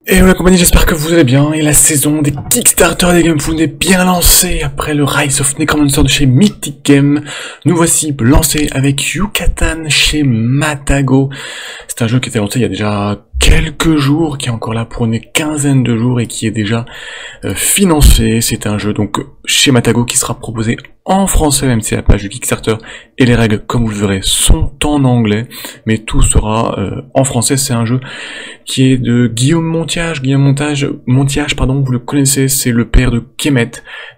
Et voilà compagnie, j'espère que vous allez bien, et la saison des Kickstarter des Gamefound est bien lancée après le Rise of Necromancer de chez Mythic Game. Nous voici lancés avec Yucatan chez Matago. C'est un jeu qui était lancé il y a déjà quelques jours, qui est encore là pour une quinzaine de jours et qui est déjà financé. C'est un jeu donc chez Matago qui sera proposé en français, même si la page du Kickstarter et les règles, comme vous le verrez, sont en anglais, mais tout sera en français. C'est un jeu qui est de Guillaume Montiage, pardon, vous le connaissez, c'est le père de Kemet,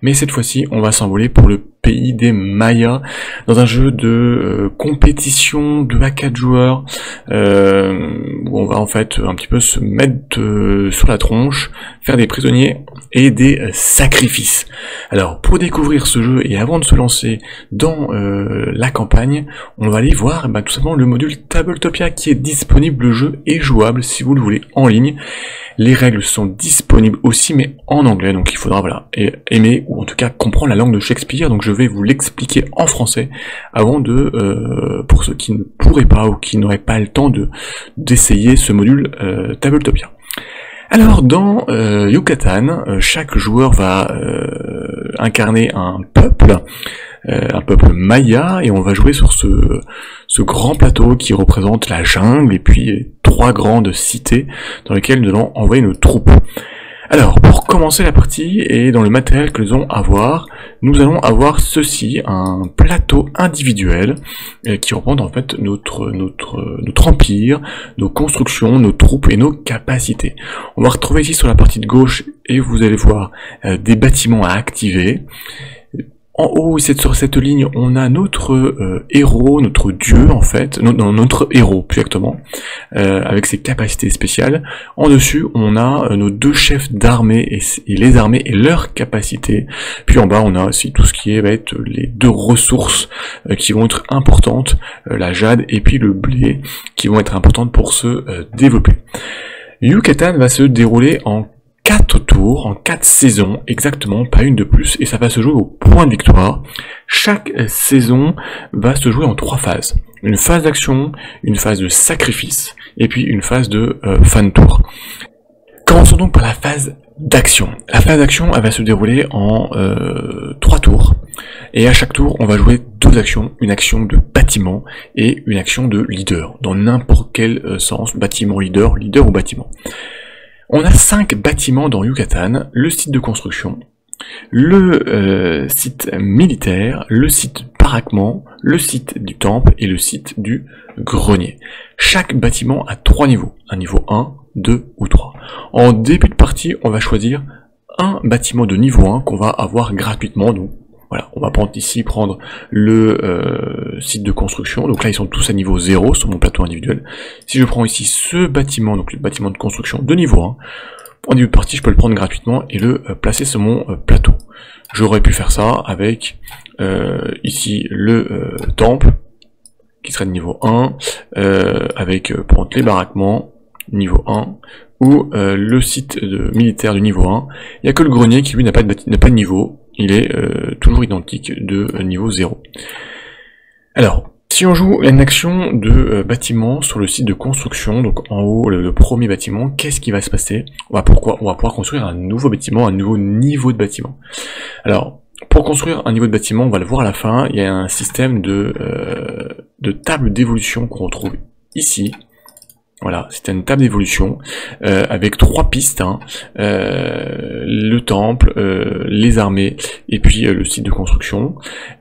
mais cette fois-ci, on va s'envoler pour le pays des Mayas, dans un jeu de compétition de à 4 joueurs, où on va en fait un petit peu se mettre sur la tronche, faire des prisonniers et des sacrifices. Alors, pour découvrir ce jeu et avant de se lancer dans la campagne, on va aller voir tout simplement le module Tabletopia qui est disponible. Le jeu est jouable si vous le voulez en ligne. Les règles sont disponibles aussi, mais en anglais, donc il faudra aimer ou en tout cas comprendre la langue de Shakespeare. Donc je vais vous l'expliquer en français avant de, pour ceux qui ne pourraient pas ou qui n'auraient pas le temps d'essayer ce module Tabletopia. Alors dans Yucatan, chaque joueur va incarner un peuple maya, et on va jouer sur ce grand plateau qui représente la jungle et puis 3 grandes cités dans lesquelles nous allons envoyer nos troupes. Alors, pour commencer la partie, et dans le matériel que nous allons avoir ceci, un plateau individuel qui représente en fait notre empire, nos constructions, nos troupes et nos capacités. On va retrouver ici sur la partie de gauche, et vous allez voir des bâtiments à activer. En haut, sur cette ligne, on a notre héros, notre dieu en fait, notre héros plus exactement, avec ses capacités spéciales. En dessus, on a nos 2 chefs d'armée et les armées et leurs capacités. Puis en bas, on a aussi tout ce qui va être les 2 ressources qui vont être importantes, la jade et puis le blé, qui vont être importantes pour se développer. Yucatan va se dérouler en 4 tours, en 4 saisons, exactement, pas une de plus, et ça va se jouer au point de victoire. Chaque saison va se jouer en 3 phases. Une phase d'action, une phase de sacrifice, et puis une phase de fin de tour. Commençons donc par la phase d'action. La phase d'action, elle va se dérouler en 3 tours, et à chaque tour, on va jouer 2 actions, une action de bâtiment et une action de leader, dans n'importe quel sens, bâtiment, leader ou bâtiment. On a 5 bâtiments dans Yucatan: le site de construction, le site militaire, le site baraquement, le site du temple et le site du grenier. Chaque bâtiment a 3 niveaux, un niveau 1, 2 ou 3. En début de partie, on va choisir un bâtiment de niveau 1 qu'on va avoir gratuitement. Donc voilà, on va prendre le site de construction. Donc là, ils sont tous à niveau 0 sur mon plateau individuel. Si je prends ici ce bâtiment, donc le bâtiment de construction de niveau 1, en début de partie, je peux le prendre gratuitement et le placer sur mon plateau. J'aurais pu faire ça avec ici le temple, qui serait de niveau 1, avec prendre les baraquements, niveau 1, ou le site militaire de niveau 1. Il n'y a que le grenier qui lui n'a pas de niveau. Il est toujours identique de niveau 0. Alors, si on joue une action de bâtiment sur le site de construction, donc en haut, le premier bâtiment, qu'est-ce qui va se passer? On va pouvoir construire un nouveau bâtiment, un nouveau niveau de bâtiment. Alors, pour construire un niveau de bâtiment, on va le voir à la fin, il y a un système de table d'évolution qu'on retrouve ici. Voilà, c'est une table d'évolution avec 3 pistes, le temple, les armées et puis le site de construction.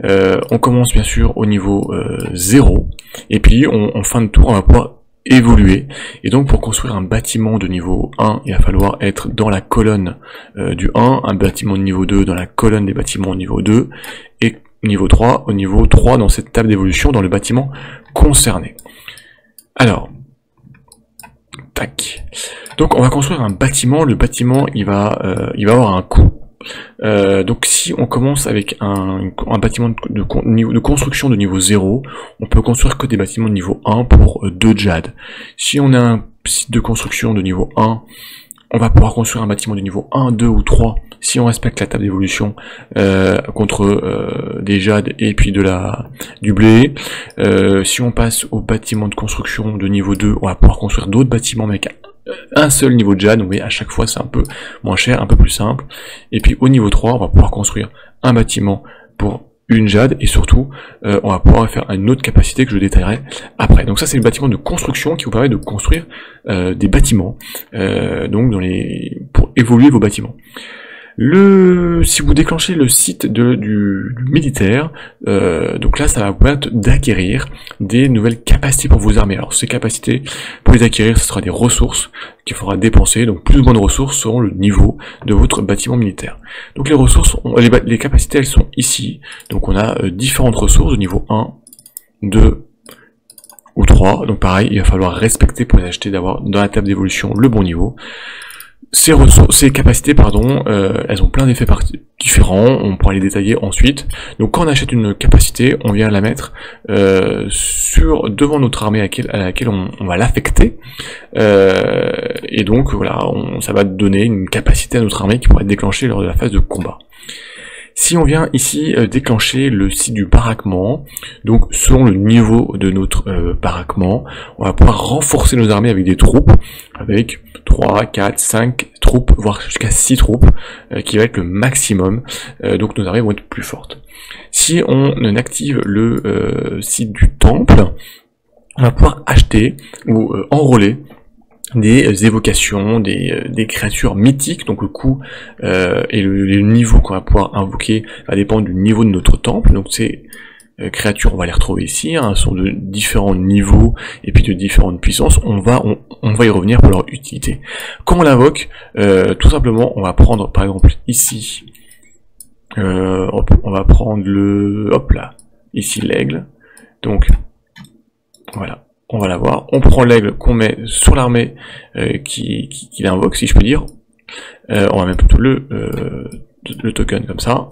On commence bien sûr au niveau 0, et puis en fin de tour on va pouvoir évoluer. Et donc pour construire un bâtiment de niveau 1, il va falloir être dans la colonne du 1, un bâtiment de niveau 2 dans la colonne des bâtiments au niveau 2, et niveau 3 au niveau 3 dans cette table d'évolution dans le bâtiment concerné. Alors, tac. Donc on va construire un bâtiment. Le bâtiment il va avoir un coût. Donc si on commence avec un bâtiment de construction de niveau 0, on peut construire que des bâtiments de niveau 1 pour 2 jade. Si on a un site de construction de niveau 1, on va pouvoir construire un bâtiment de niveau 1, 2 ou 3 si on respecte la table d'évolution contre des jades et puis du blé. Si on passe au bâtiment de construction de niveau 2, on va pouvoir construire d'autres bâtiments avec un seul niveau de jade, mais à chaque fois c'est un peu moins cher, un peu plus simple. Et puis au niveau 3, on va pouvoir construire un bâtiment pour une jade, et surtout on va pouvoir faire une autre capacité que je détaillerai après. Donc ça c'est le bâtiment de construction qui vous permet de construire des bâtiments, donc pour évoluer vos bâtiments. Si vous déclenchez le site du militaire, donc là ça va vous permettre d'acquérir des nouvelles capacités pour vos armées. Alors ces capacités, pour les acquérir, ce sera des ressources qu'il faudra dépenser, donc plus ou moins de ressources selon le niveau de votre bâtiment militaire. Donc les ressources, les capacités elles sont ici, donc on a différentes ressources au niveau 1, 2 ou 3, donc pareil, il va falloir respecter pour les acheter, d'avoir dans la table d'évolution le bon niveau. Ces capacités, elles ont plein d'effets différents, on pourra les détailler ensuite. Donc quand on achète une capacité, on vient la mettre devant notre armée à laquelle on va l'affecter. Et donc voilà, ça va donner une capacité à notre armée qui pourra être déclenchée lors de la phase de combat. Si on vient ici déclencher le site du baraquement, donc selon le niveau de notre baraquement, on va pouvoir renforcer nos armées avec des troupes, avec 3, 4, 5 troupes, voire jusqu'à 6 troupes, qui va être le maximum, donc nos armées vont être plus fortes. Si on active le site du temple, on va pouvoir acheter ou enrôler des évocations, des créatures mythiques, donc le coût et le niveau qu'on va pouvoir invoquer va dépendre du niveau de notre temple. Donc ces créatures, on va les retrouver ici, hein, sont de différents niveaux et puis de différentes puissances. On va y revenir pour leur utilité. Quand on l'invoque, tout simplement, on va prendre par exemple ici, on va prendre ici l'aigle. Donc voilà. On va l'avoir, on prend l'aigle qu'on met sur l'armée qui l'invoque, si je peux dire. On va mettre plutôt le token comme ça.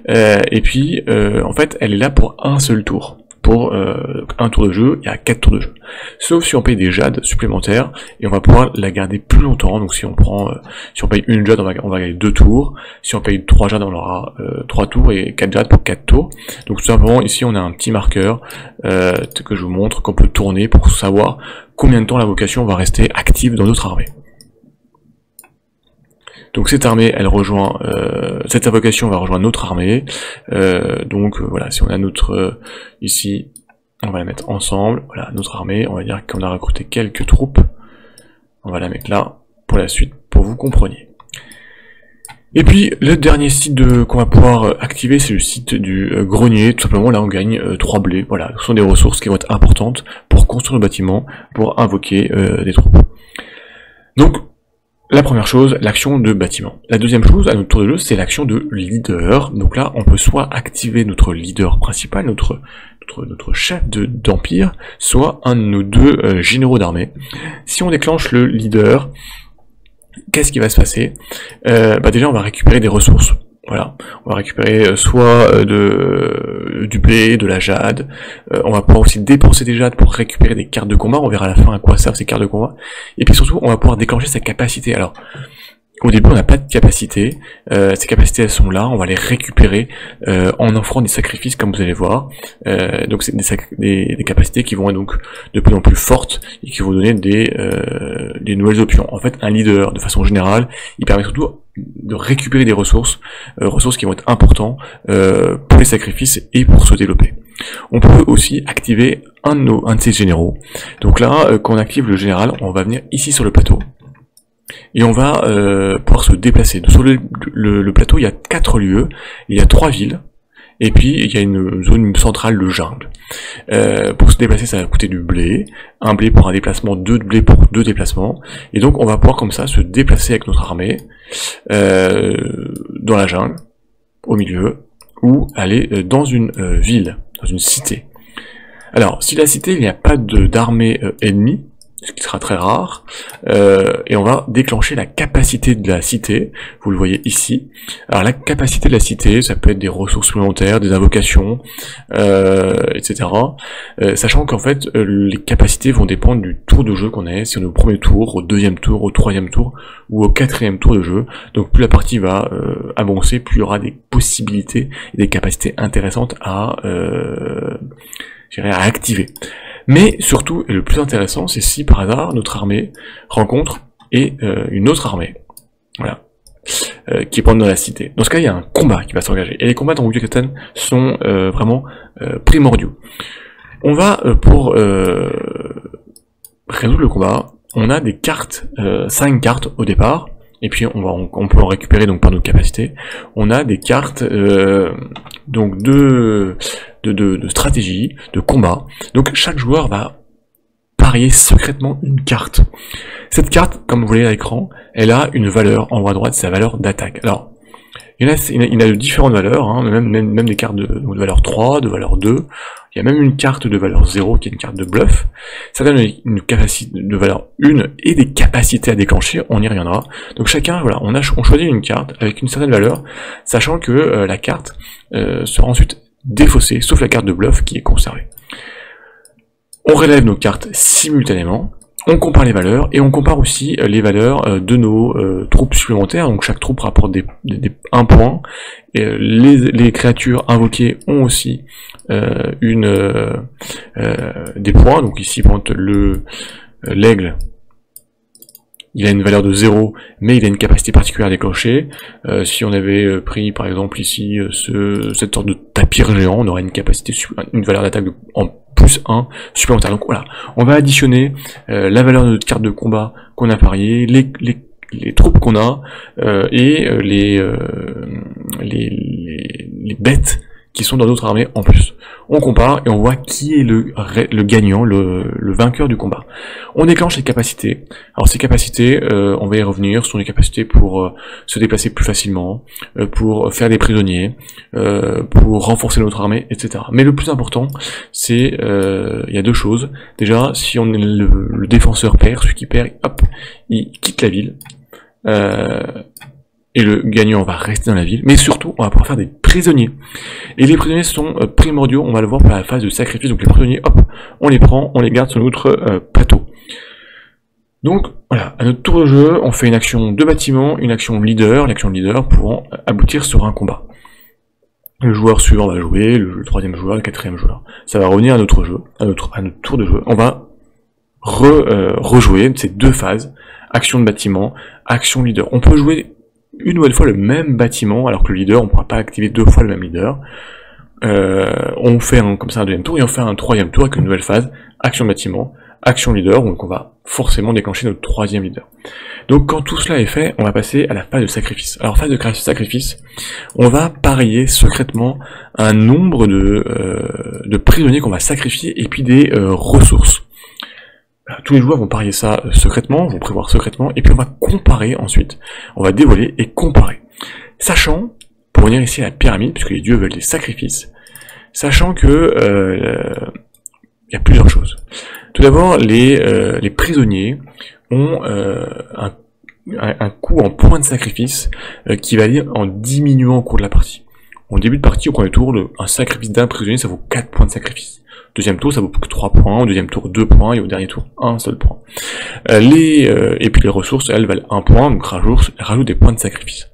Et puis, en fait, elle est là pour un seul tour. Pour un tour de jeu, il y a 4 tours de jeu. Sauf si on paye des jades supplémentaires, et on va pouvoir la garder plus longtemps. Donc si on paye une jade, on va gagner 2 tours. Si on paye 3 jades, on aura 3 tours, et 4 jades pour 4 tours. Donc tout simplement, ici on a un petit marqueur que je vous montre, qu'on peut tourner pour savoir combien de temps l'invocation va rester active dans notre armée. Donc cette armée, elle rejoint, cette invocation va rejoindre notre armée. Voilà, si on a notre ici, on va la mettre ensemble. Voilà, notre armée. On va dire qu'on a recruté quelques troupes. On va la mettre là pour la suite, pour que vous compreniez. Et puis le dernier site qu'on va pouvoir activer, c'est le site du grenier. Tout simplement, là on gagne 3 blés. Voilà, ce sont des ressources qui vont être importantes pour construire le bâtiment, pour invoquer des troupes. Donc la première chose, l'action de bâtiment. La deuxième chose, à notre tour de jeu, c'est l'action de leader. Donc là, on peut soit activer notre leader principal, notre chef d'empire, soit un de nos 2 généraux d'armée. Si on déclenche le leader, qu'est-ce qui va se passer? Déjà, on va récupérer des ressources. Voilà, on va récupérer soit du blé, de la jade, on va pouvoir aussi dépenser des jades pour récupérer des cartes de combat, on verra à la fin à quoi servent ces cartes de combat, et puis surtout on va pouvoir déclencher sa capacité. Alors, au début on n'a pas de capacité, ces capacités elles sont là, on va les récupérer en offrant des sacrifices comme vous allez voir, donc c'est des capacités qui vont être donc de plus en plus fortes et qui vont donner des nouvelles options. En fait un leader de façon générale, il permet surtout de récupérer des ressources qui vont être importantes pour les sacrifices et pour se développer. On peut aussi activer un de ces généraux. Donc là, quand on active le général, on va venir ici sur le plateau. Et on va pouvoir se déplacer. Donc, sur le plateau, il y a 4 lieux, il y a 3 villes, et puis il y a une zone centrale de jungle. Pour se déplacer, ça va coûter du blé, un blé pour un déplacement, 2 blés pour 2 déplacements, et donc on va pouvoir comme ça se déplacer avec notre armée dans la jungle, au milieu, ou aller dans une ville, dans une cité. Alors, si la cité, il n'y a pas d'armée ennemie, ce qui sera très rare, et on va déclencher la capacité de la cité, vous le voyez ici. Alors la capacité de la cité, ça peut être des ressources supplémentaires, des invocations, etc. Sachant qu'en fait, les capacités vont dépendre du tour de jeu qu'on est, si on est au premier tour, au deuxième tour, au troisième tour, ou au quatrième tour de jeu. Donc plus la partie va avancer, plus il y aura des possibilités et des capacités intéressantes à activer. Mais surtout, et le plus intéressant, c'est si par hasard notre armée rencontre et une autre armée, voilà, qui est pendant dans la cité. Dans ce cas, il y a un combat qui va s'engager, et les combats dans Wu-Tang sont vraiment primordiaux. On va, pour résoudre le combat, on a des cartes, 5 cartes au départ, et puis on peut en récupérer donc par notre capacité. On a des cartes donc de stratégie, de combat. Donc chaque joueur va parier secrètement une carte. Cette carte, comme vous voyez à l'écran, elle a une valeur en haut à droite, c'est la valeur d'attaque. Alors, il y en a de différentes valeurs, hein, même des cartes de valeur 3, de valeur 2, il y a même une carte de valeur 0 qui est une carte de bluff. Ça donne une capacité de valeur 1 et des capacités à déclencher, on y reviendra. Donc chacun, voilà, on choisit une carte avec une certaine valeur, sachant que la carte sera ensuite défaussée, sauf la carte de bluff qui est conservée. On relève nos cartes simultanément, on compare les valeurs, et on compare aussi les valeurs de nos troupes supplémentaires, donc chaque troupe rapporte 1 point, et les créatures invoquées ont aussi des points, donc ici par exemple l'aigle, il a une valeur de 0, mais il a une capacité particulière à déclencher. Si on avait pris par exemple ici cette sorte de tapir géant, on aurait une capacité, une valeur d'attaque en plus 1 supplémentaire. Donc voilà, on va additionner la valeur de notre carte de combat qu'on a parié, les troupes qu'on a, et les bêtes qui sont dans d'autres armées en plus. On compare et on voit qui est le gagnant, le vainqueur du combat. On déclenche les capacités. Alors ces capacités, on va y revenir, ce sont des capacités pour se déplacer plus facilement, pour faire des prisonniers, pour renforcer notre armée, etc. Mais le plus important, c'est il y a deux choses. Déjà, si on est le défenseur perd, celui qui perd, hop, il quitte la ville. Et le gagnant va rester dans la ville, mais surtout on va pouvoir faire des prisonniers. Et les prisonniers sont primordiaux, on va le voir pour la phase de sacrifice, donc les prisonniers, hop, on les prend, on les garde sur notre plateau. Donc voilà, à notre tour de jeu, on fait une action de bâtiment, une action leader, l'action leader pour aboutir sur un combat. Le joueur suivant va jouer, le troisième joueur, le quatrième joueur. Ça va revenir à notre jeu, à notre tour de jeu. On va rejouer ces deux phases, action de bâtiment, action leader. On peut jouer une nouvelle fois le même bâtiment, alors que le leader, on ne pourra pas activer deux fois le même leader. On fait comme ça un deuxième tour, et on fait un troisième tour avec une nouvelle phase, action de bâtiment, action leader, donc on va forcément déclencher notre troisième leader. Donc quand tout cela est fait, on va passer à la phase de sacrifice. Alors phase de sacrifice, on va parier secrètement un nombre de prisonniers qu'on va sacrifier, et puis des ressources. Tous les joueurs vont parier ça secrètement, vont prévoir secrètement, et puis on va comparer ensuite, on va dévoiler et comparer. Sachant, pour venir ici à la pyramide, puisque les dieux veulent des sacrifices, sachant que il y a plusieurs choses. Tout d'abord, les prisonniers ont un coût en points de sacrifice qui va aller en diminuant au cours de la partie. Au début de partie, au premier tour, un sacrifice d'un prisonnier, ça vaut 4 points de sacrifice. Deuxième tour, ça vaut que 3 points, au deuxième tour 2 points, et au dernier tour 1 seul point. Et puis les ressources, elles valent 1 point, donc rajoute des points de sacrifice.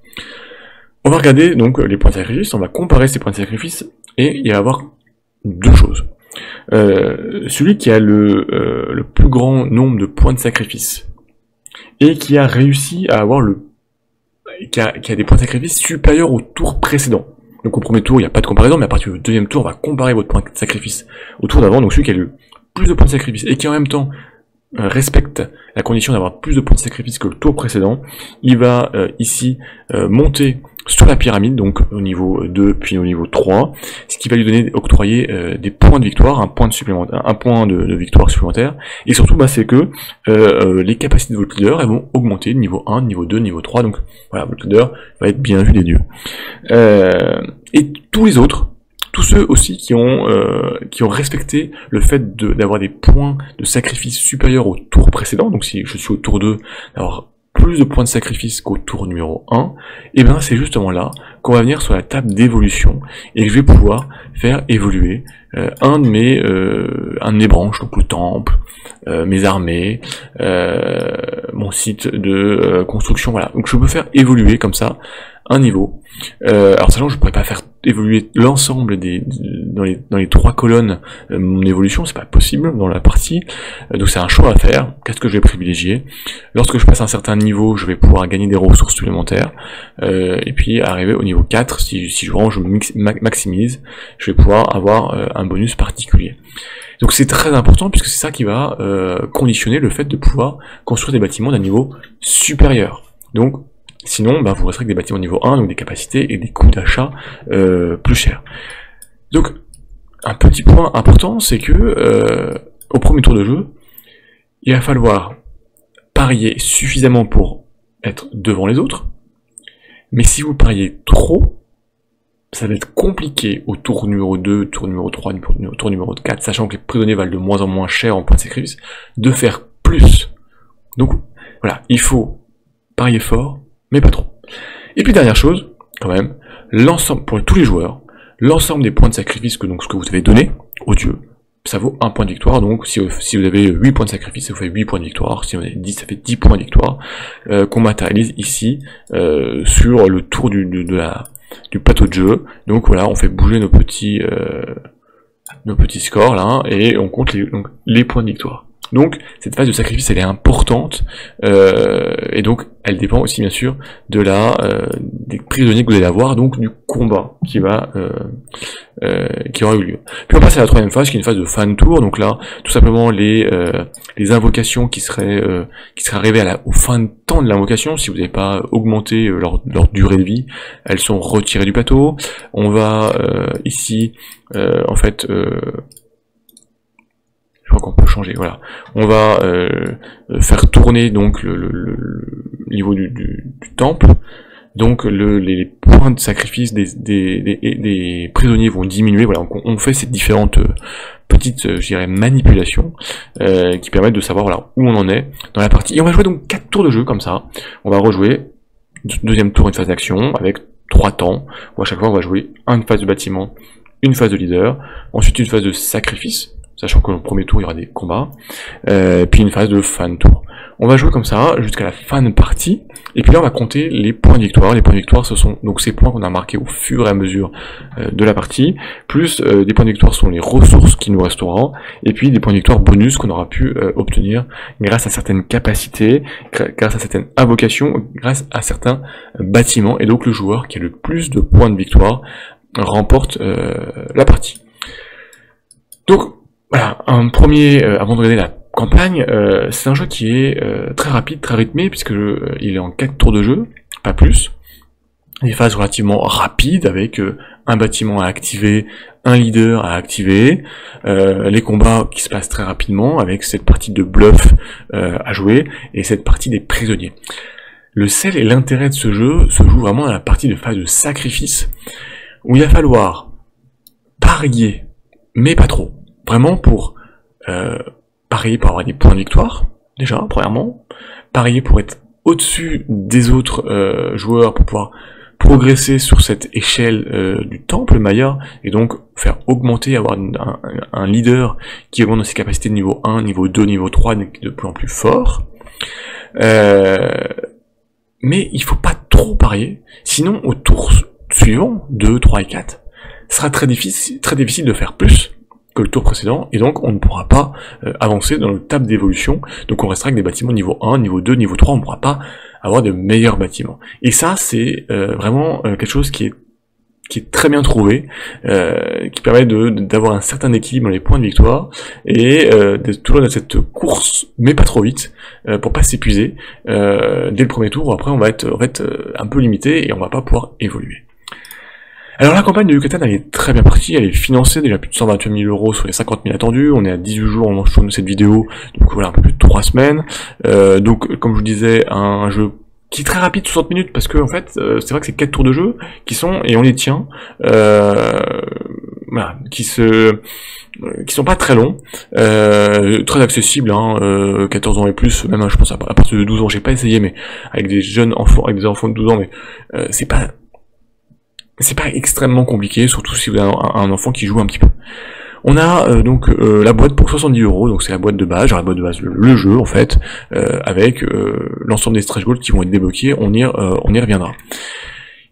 On va regarder donc les points de sacrifice, on va comparer ces points de sacrifice, et il va y avoir deux choses. Celui qui a le plus grand nombre de points de sacrifice, et qui a réussi à avoir qui a des points de sacrifice supérieurs au tour précédent. Donc au premier tour, il n'y a pas de comparaison, mais à partir du deuxième tour, on va comparer votre point de sacrifice au tour d'avant, donc celui qui a le plus de points de sacrifice, et qui en même temps respecte la condition d'avoir plus de points de sacrifice que le tour précédent, il va ici monter sur la pyramide, donc au niveau 2 puis au niveau 3, ce qui va lui octroyer des points de victoire, un point de victoire supplémentaire, et surtout c'est que les capacités de votre leader elles vont augmenter de niveau 1, niveau 2, niveau 3, donc voilà, votre leader va être bien vu des dieux. Et tous les autres, tous ceux aussi qui ont respecté le fait d'avoir des points de sacrifice supérieurs au tour précédent, donc si je suis au tour 2, d'avoir plus de points de sacrifice qu'au tour numéro 1, et bien c'est justement là qu'on va venir sur la table d'évolution, et que je vais pouvoir faire évoluer un de mes branches, donc le temple, mes armées, mon site de construction, voilà. Donc je peux faire évoluer comme ça un niveau. Alors sachant que je pourrais pas faire évoluer l'ensemble dans les 3 colonnes mon évolution, c'est pas possible dans la partie, donc c'est un choix à faire. Qu'est-ce que je vais privilégier? Lorsque je passe un certain niveau, je vais pouvoir gagner des ressources supplémentaires, et puis arriver au niveau 4, si je maximise, je vais pouvoir avoir un bonus particulier. Donc c'est très important puisque c'est ça qui va conditionner le fait de pouvoir construire des bâtiments d'un niveau supérieur. Donc sinon, vous resterez avec des bâtiments niveau 1, donc des capacités et des coûts d'achat plus chers. Donc, un petit point important, c'est que au premier tour de jeu, il va falloir parier suffisamment pour être devant les autres, mais si vous pariez trop, ça va être compliqué au tour numéro 2, tour numéro 3, tour numéro 4, sachant que les prisonniers valent de moins en moins cher en points de sacrifice, de faire plus. Donc, voilà, il faut parier fort, mais pas trop. Et puis dernière chose, quand même, l'ensemble, pour tous les joueurs, l'ensemble des points de sacrifice que vous avez donné aux dieux, ça vaut 1 point de victoire. Donc si vous avez 8 points de sacrifice, ça vous fait 8 points de victoire. Si vous avez 10, ça fait 10 points de victoire, qu'on matérialise ici sur le tour du plateau de jeu. Donc voilà, on fait bouger nos petits scores là, et on compte les points de victoire. Donc cette phase de sacrifice elle est importante, et donc elle dépend aussi bien sûr de des prisonniers que vous allez avoir, donc du combat qui aura eu lieu. Puis on passe à la 3e phase qui est une phase de fin de tour. Donc là tout simplement les invocations qui seraient arrivées au fin de temps de l'invocation, si vous n'avez pas augmenté leur durée de vie, elles sont retirées du plateau. On va ici en fait je crois qu'on peut changer, voilà. On va faire tourner donc le niveau du temple. Donc les points de sacrifice des prisonniers vont diminuer. Voilà, on fait ces différentes petites, je dirais, manipulations qui permettent de savoir voilà où on en est dans la partie. Et on va jouer donc 4 tours de jeu comme ça. On va rejouer deuxième tour une phase d'action avec 3 temps où à chaque fois on va jouer une phase de bâtiment, une phase de leader, ensuite une phase de sacrifice, sachant que le premier tour il y aura des combats, puis une phase de fin de tour. On va jouer comme ça jusqu'à la fin de partie, et puis là on va compter les points de victoire. Les points de victoire ce sont donc ces points qu'on a marqués au fur et à mesure de la partie, plus des points de victoire sont les ressources qui nous resteront, et puis des points de victoire bonus qu'on aura pu obtenir grâce à certaines capacités, grâce à certaines invocations, grâce à certains bâtiments, et donc le joueur qui a le plus de points de victoire remporte la partie. Donc voilà, un premier, avant de regarder la campagne, c'est un jeu qui est très rapide, très rythmé, puisque il est en 4 tours de jeu, pas plus. Des phases relativement rapides, avec un bâtiment à activer, un leader à activer, les combats qui se passent très rapidement, avec cette partie de bluff à jouer, et cette partie des prisonniers. Le sel et l'intérêt de ce jeu se joue vraiment dans la partie de phase de sacrifice, où il va falloir parier, mais pas trop. Vraiment pour parier pour avoir des points de victoire, déjà, premièrement. Parier pour être au-dessus des autres joueurs, pour pouvoir progresser sur cette échelle du temple Maya, et donc faire augmenter, avoir un leader qui augmente ses capacités de niveau 1, niveau 2, niveau 3, de plus en plus fort. Mais il faut pas trop parier, sinon au tour suivant, 2, 3 et 4, ce sera très difficile de faire plus que le tour précédent, et donc on ne pourra pas avancer dans le table d'évolution, donc on restera avec des bâtiments niveau 1, niveau 2, niveau 3, on ne pourra pas avoir de meilleurs bâtiments. Et ça, c'est vraiment quelque chose qui est très bien trouvé, qui permet d'avoir un certain équilibre dans les points de victoire, et d'être toujours dans cette course, mais pas trop vite, pour pas s'épuiser dès le premier tour, où après on va être en fait un peu limité, et on va pas pouvoir évoluer. Alors la campagne de Yucatan elle est très bien partie, elle est financée, déjà plus de 128 000 € sur les 50 000 attendus, on est à 18 jours au moment où je tourne cette vidéo, donc voilà, un peu plus de 3 semaines, donc comme je vous disais, un jeu qui est très rapide, 60 minutes, parce que en fait, c'est vrai que c'est 4 tours de jeu qui sont, et on les tient, voilà, qui sont pas très longs, très accessibles, 14 ans et plus, même je pense à partir de 12 ans, j'ai pas essayé, mais avec des jeunes enfants, avec des enfants de 12 ans, mais c'est pas extrêmement compliqué, surtout si vous avez un enfant qui joue un petit peu. On a donc la boîte pour 70 €, donc c'est la boîte de base, genre la boîte de base, le jeu en fait, avec l'ensemble des stretch goals qui vont être débloqués, on y reviendra.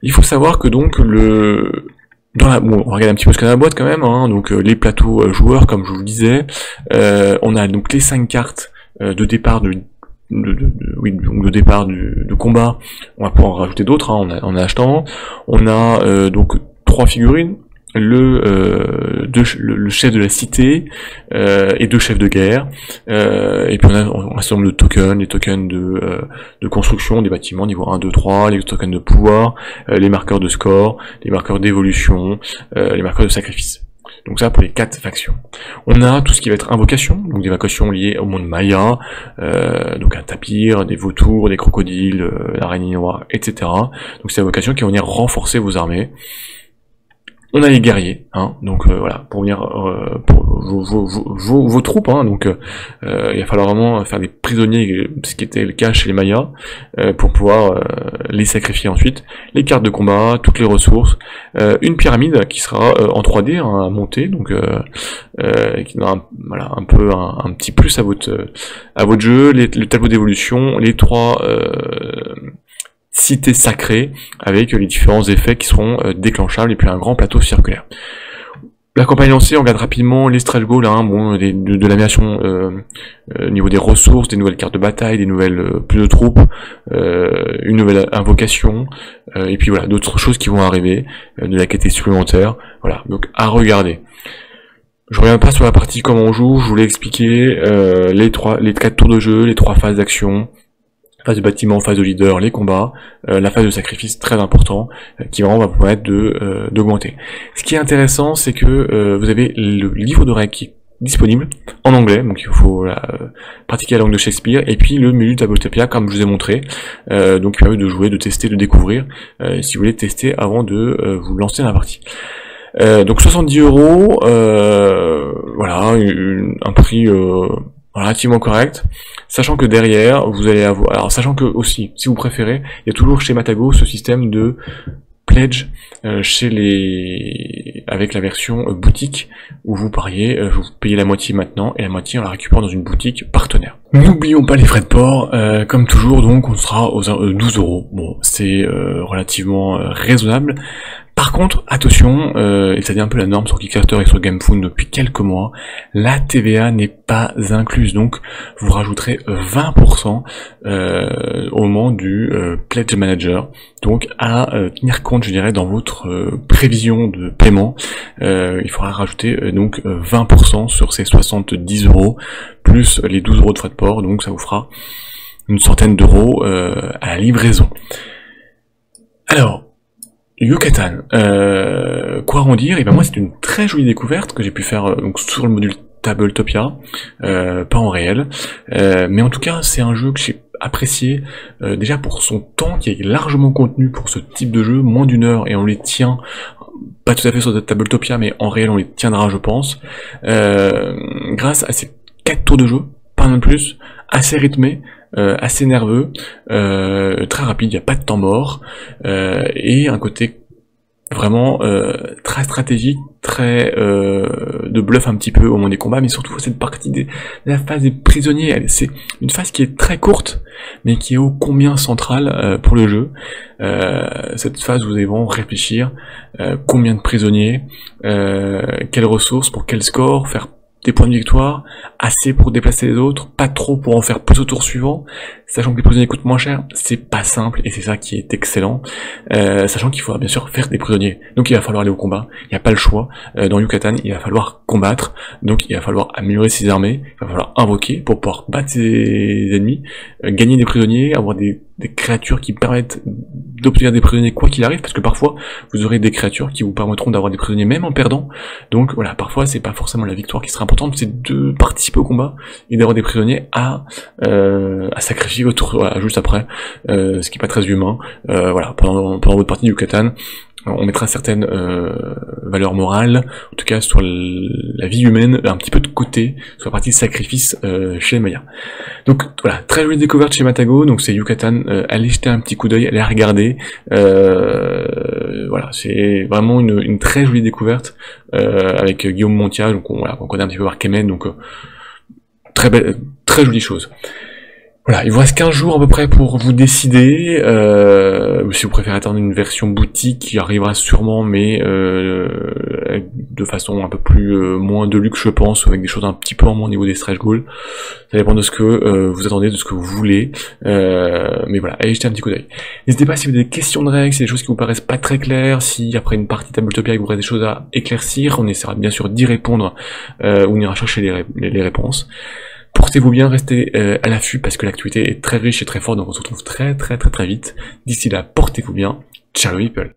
Il faut savoir que donc bon, on regarde un petit peu ce qu'il y a dans la boîte quand même, hein, donc les plateaux joueurs comme je vous le disais, on a donc les 5 cartes de départ de départ de combat, on va pouvoir en rajouter d'autres hein, en achetant. On a donc 3 figurines, le chef de la cité et 2 chefs de guerre, et puis on a un certain nombre de tokens, les tokens de construction des bâtiments niveau 1, 2, 3, les tokens de pouvoir, les marqueurs de score, les marqueurs d'évolution, les marqueurs de sacrifice. Donc ça pour les 4 factions. On a tout ce qui va être invocation, donc des invocations liées au monde Maya, donc un tapir, des vautours, des crocodiles, l'araignée noire, etc. Donc c'est des invocations qui vont venir renforcer vos armées. On a les guerriers, hein, donc voilà, pour venir pour vos troupes, hein, donc il va falloir vraiment faire des prisonniers, ce qui était le cas chez les Mayas, pour pouvoir les sacrifier ensuite. Les cartes de combat, toutes les ressources, une pyramide qui sera en 3D hein, à monter, donc qui donnera voilà un peu un petit plus à votre jeu, le tableau d'évolution, les 3 cité sacrée avec les différents effets qui seront déclenchables et puis un grand plateau circulaire. La campagne lancée, on regarde rapidement les stretch goals, hein, bon, de l'aviation au niveau des ressources, des nouvelles cartes de bataille, des nouvelles plus de troupes, une nouvelle invocation, et puis voilà, d'autres choses qui vont arriver, de la qualité supplémentaire, voilà, donc à regarder. Je reviens pas sur la partie comment on joue, je voulais expliquer les 4 tours de jeu, les 3 phases d'action, phase de bâtiment, phase de leader, les combats, la phase de sacrifice très important, qui vraiment va vous permettre d'augmenter. Ce qui est intéressant, c'est que vous avez le livre de règles qui est disponible en anglais, donc il faut pratiquer la langue de Shakespeare, et puis le menu Tabletopia comme je vous ai montré, donc qui permet de jouer, de tester, de découvrir, si vous voulez tester avant de vous lancer dans la partie. Donc 70 €, voilà, un prix relativement correct, sachant que derrière, vous allez avoir, alors sachant que aussi, si vous préférez, il y a toujours chez Matago ce système de pledge avec la version boutique, où vous vous payez la moitié maintenant, et la moitié on la récupère dans une boutique partenaire. N'oublions pas les frais de port, comme toujours, donc on sera aux 12 €, bon, c'est relativement raisonnable. Par contre, attention, et ça devient un peu la norme sur Kickstarter et sur GameFound depuis quelques mois, la TVA n'est pas incluse, donc vous rajouterez 20% au moment du Pledge Manager, donc à tenir compte, je dirais, dans votre prévision de paiement, il faudra rajouter donc 20% sur ces 70 €, plus les 12 € de frais de port, donc ça vous fera une centaine d'euros à la livraison. Alors, Yucatan, quoi en dire? Et ben moi c'est une très jolie découverte que j'ai pu faire donc sur le module Tabletopia, pas en réel, mais en tout cas c'est un jeu que j'ai apprécié déjà pour son temps qui est largement contenu pour ce type de jeu, moins d'1 heure, et on les tient pas tout à fait sur Tabletopia, mais en réel on les tiendra je pense, grâce à ces 4 tours de jeu, pas non plus, assez rythmé, assez nerveux, très rapide, il n'y a pas de temps mort, et un côté vraiment très stratégique, très de bluff un petit peu au moment des combats, mais surtout cette partie de la phase des prisonniers, c'est une phase qui est très courte, mais qui est ô combien centrale pour le jeu. Cette phase où vous allez vraiment réfléchir, combien de prisonniers, quelles ressources, pour quel score, faire des points de victoire, assez pour déplacer les autres, pas trop pour en faire plus au tour suivant, sachant que les prisonniers coûtent moins cher, c'est pas simple, et c'est ça qui est excellent, sachant qu'il faudra bien sûr faire des prisonniers, donc il va falloir aller au combat, il n'y a pas le choix, dans Yucatan, il va falloir combattre, donc il va falloir améliorer ses armées, il va falloir invoquer pour pouvoir battre ses ennemis, gagner des prisonniers, avoir des créatures qui permettent d'obtenir des prisonniers quoi qu'il arrive, parce que parfois vous aurez des créatures qui vous permettront d'avoir des prisonniers même en perdant, donc voilà, parfois c'est pas forcément la victoire qui sera importante, c'est de participer au combat et d'avoir des prisonniers à sacrifier voilà, juste après, ce qui est pas très humain, voilà, pendant votre partie du Yucatan, on mettra certaines valeurs morales, en tout cas sur la vie humaine, un petit peu de côté, sur la partie sacrifice chez Maya. Donc voilà, très jolie découverte chez Matago, donc c'est Yucatan, allez jeter un petit coup d'œil, allez regarder, voilà, c'est vraiment une très jolie découverte, avec Guillaume Montia, donc on connaît un petit peu Arkemen, donc très belle, très jolie chose. Voilà, il vous reste 15 jours à peu près pour vous décider, si vous préférez attendre une version boutique qui arrivera sûrement, mais de façon un peu plus moins de luxe je pense, avec des choses un petit peu en moins au niveau des stretch goals. Ça dépend de ce que vous attendez, de ce que vous voulez, mais voilà, allez jeter un petit coup d'œil. N'hésitez pas si vous avez des questions de règles, si des choses qui vous paraissent pas très claires, si après une partie Tabletopia il vous reste des choses à éclaircir, on essaiera bien sûr d'y répondre, ou on ira chercher les réponses. Portez-vous bien, restez à l'affût parce que l'actualité est très riche et très forte, donc on se retrouve très vite. D'ici là, portez-vous bien. Ciao people.